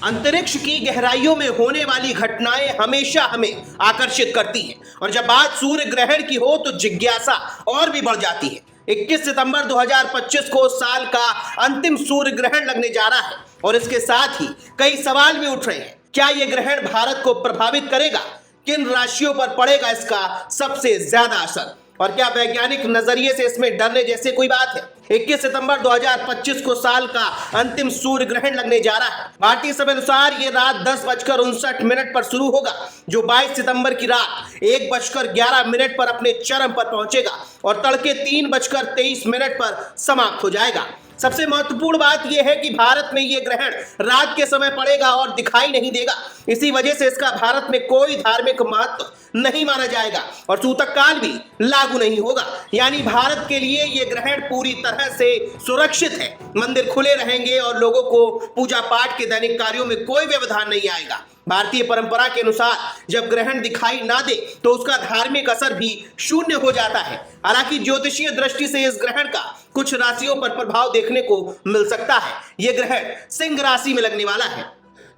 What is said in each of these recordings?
अंतरिक्ष की गहराइयों में होने वाली घटनाएं हमेशा हमें आकर्षित करती हैं और जब बात सूर्य ग्रहण की हो तो जिज्ञासा और भी बढ़ जाती है। 21 सितंबर 2025 को साल का अंतिम सूर्य ग्रहण लगने जा रहा है और इसके साथ ही कई सवाल भी उठ रहे हैं। क्या यह ग्रहण भारत को प्रभावित करेगा? किन राशियों पर पड़ेगा इसका सबसे ज्यादा असर? और क्या वैज्ञानिक नजरिए से इसमें डरने जैसे कोई बात है? 21 सितंबर 2025 को साल का अंतिम सूर्य ग्रहण लगने जा रहा है। भारतीय समय अनुसार ये रात 10:59 पर शुरू होगा, जो 22 सितंबर की रात 1:11 पर अपने चरम पर पहुंचेगा और तड़के 3:23 पर समाप्त हो जाएगा। सबसे महत्वपूर्ण बात यह है कि भारत में यह ग्रहण रात के समय पड़ेगा और दिखाई नहीं देगा। इसी वजह से इसका भारत में कोई धार्मिक महत्व नहीं माना जाएगा और सूतक काल भी लागू नहीं होगा। यानी भारत के लिए यह ग्रहण पूरी तरह से सुरक्षित है। मंदिर खुले रहेंगे और लोगों को पूजा पाठ के दैनिक कार्यों में कोई व्यवधान नहीं आएगा। भारतीय परंपरा के अनुसार जब ग्रहण दिखाई ना दे तो उसका धार्मिक असर भी शून्य हो जाता है। हालांकि ज्योतिषीय दृष्टि से इस ग्रहण का कुछ राशियों पर प्रभाव देखने को मिल सकता है। यह ग्रहण सिंह राशि में लगने वाला है,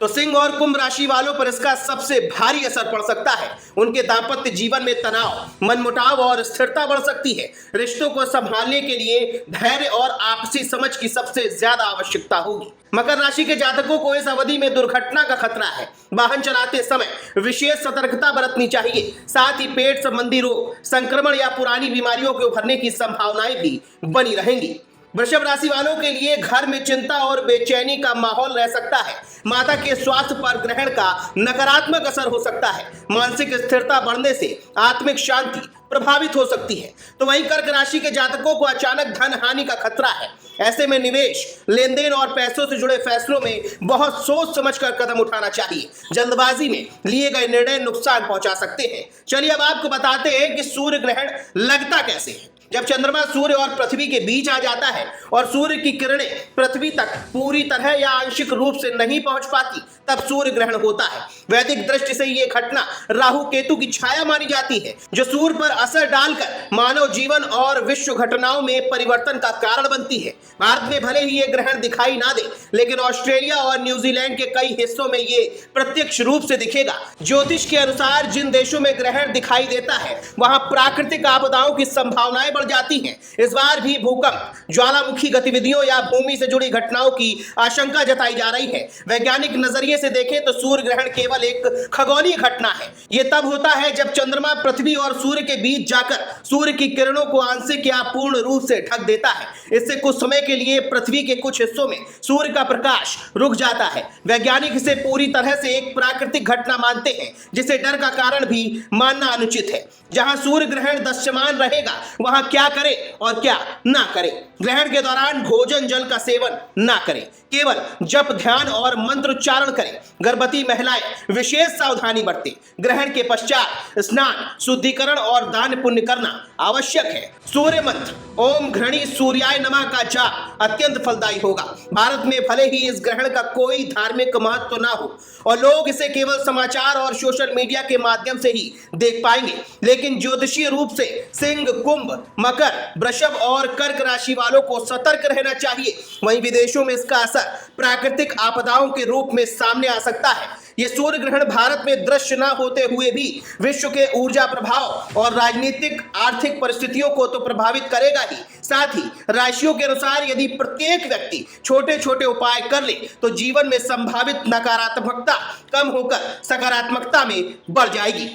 तो सिंह और कुंभ राशि वालों पर इसका सबसे भारी असर पड़ सकता है। उनके दाम्पत्य जीवन में तनाव, मनमुटाव और स्थिरता बढ़ सकती है। रिश्तों को संभालने के लिए धैर्य और आपसी समझ की सबसे ज्यादा आवश्यकता होगी। मकर राशि के जातकों को इस अवधि में दुर्घटना का खतरा है। वाहन चलाते समय विशेष सतर्कता बरतनी चाहिए। साथ ही पेट संबंधी रोग, संक्रमण या पुरानी बीमारियों के उभरने की संभावनाएं भी बनी रहेंगी। वृषभ राशि वालों के लिए घर में चिंता और बेचैनी का माहौल रह सकता है। माता के स्वास्थ्य पर ग्रहण का नकारात्मक असर हो सकता है। मानसिक स्थिरता बढ़ने से आत्मिक शांति प्रभावित हो सकती है। तो वहीं कर्क राशि के जातकों को अचानक धन हानि का खतरा है। ऐसे में निवेश, लेन देन और पैसों से जुड़े फैसलों में बहुत सोच समझकर कदम उठाना चाहिए। जल्दबाजी में लिए गए निर्णय नुकसान पहुंचा सकते हैं। चलिए अब आपको बताते हैं कि सूर्य ग्रहण लगता कैसे है। जब चंद्रमा सूर्य और पृथ्वी के बीच आ जाता है और सूर्य की किरणें पृथ्वी तक पूरी तरह या आंशिक रूप से नहीं पहुंच पाती, तब सूर्य ग्रहण होता है। वैदिक दृष्टि से यह घटना राहु केतु की छाया मानी जाती है, जो सूर्य पर असर डालकर मानव जीवन और विश्व घटनाओं में परिवर्तन का कारण बनती है। भारत में भले ही यह ग्रहण दिखाई ना दे, लेकिन ऑस्ट्रेलिया और न्यूजीलैंड के कई हिस्सों में ये प्रत्यक्ष रूप से दिखेगा। ज्योतिष के अनुसार जिन देशों में ग्रहण दिखाई देता है, वहां प्राकृतिक आपदाओं की संभावनाएं बढ़ जाती हैं। इस बार भी भूकंप, ज्वालामुखी गतिविधियों या भूमि से जुड़ी घटनाओं की आशंका जताई जा रही है। वैज्ञानिक नजरिए से देखें तो सूर्य ग्रहण केवल एक खगोलीय घटना है। यह तब होता है जब चंद्रमा पृथ्वी और सूर्य के बीच जाकर सूर्य की किरणों को आंशिक या पूर्ण रूप से ढक देता है। इससे कुछ समय के लिए पृथ्वी के कुछ हिस्सों में सूर्य का प्रकाश रुक जाता है। वैज्ञानिक इसे पूरी तरह से एक प्राकृतिक घटना मानते हैं, जिसे डर का कारण भी मानना अनुचित है। जहां सूर्य ग्रहण दृश्यमान रहेगा, वहां क्या करें और क्या ना करें। ग्रहण के दौरान भोजन जल का सेवन ना करें, केवल जप, ध्यान और मंत्रोच्चारण करें। गर्भवती महिलाएं विशेष सावधानी बरतें। ग्रहण के पश्चात स्नान, शुद्धिकरण और दान पुण्य करना आवश्यक है। सूर्य मंत्र ओम घृणी सूर्याय नमः का जाप अत्यंत फलदायी होगा। भारत में भले ही इस ग्रहण का कोई धार्मिक महत्व ना हो और लोग इसे केवल समाचार और सोशल मीडिया के माध्यम से ही देख पाएंगे, लेकिन ज्योतिषीय रूप से सिंह, कुंभ, मकर, वृषभ और कर्क राशि वालों को सतर्क रहना चाहिए। वहीं विदेशों में इसका असर प्राकृतिक आपदाओं के रूप में सामने आ सकता है। यह सूर्य ग्रहण भारत में दृश्य न होते हुए भी विश्व के ऊर्जा प्रभाव और राजनीतिक आर्थिक परिस्थितियों को तो प्रभावित करेगा ही, साथ ही राशियों के अनुसार यदि प्रत्येक व्यक्ति छोटे छोटे उपाय कर ले तो जीवन में संभावित नकारात्मकता कम होकर सकारात्मकता में बढ़ जाएगी।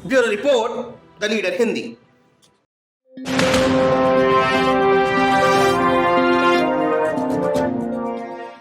Bureau report, the leader Hindi.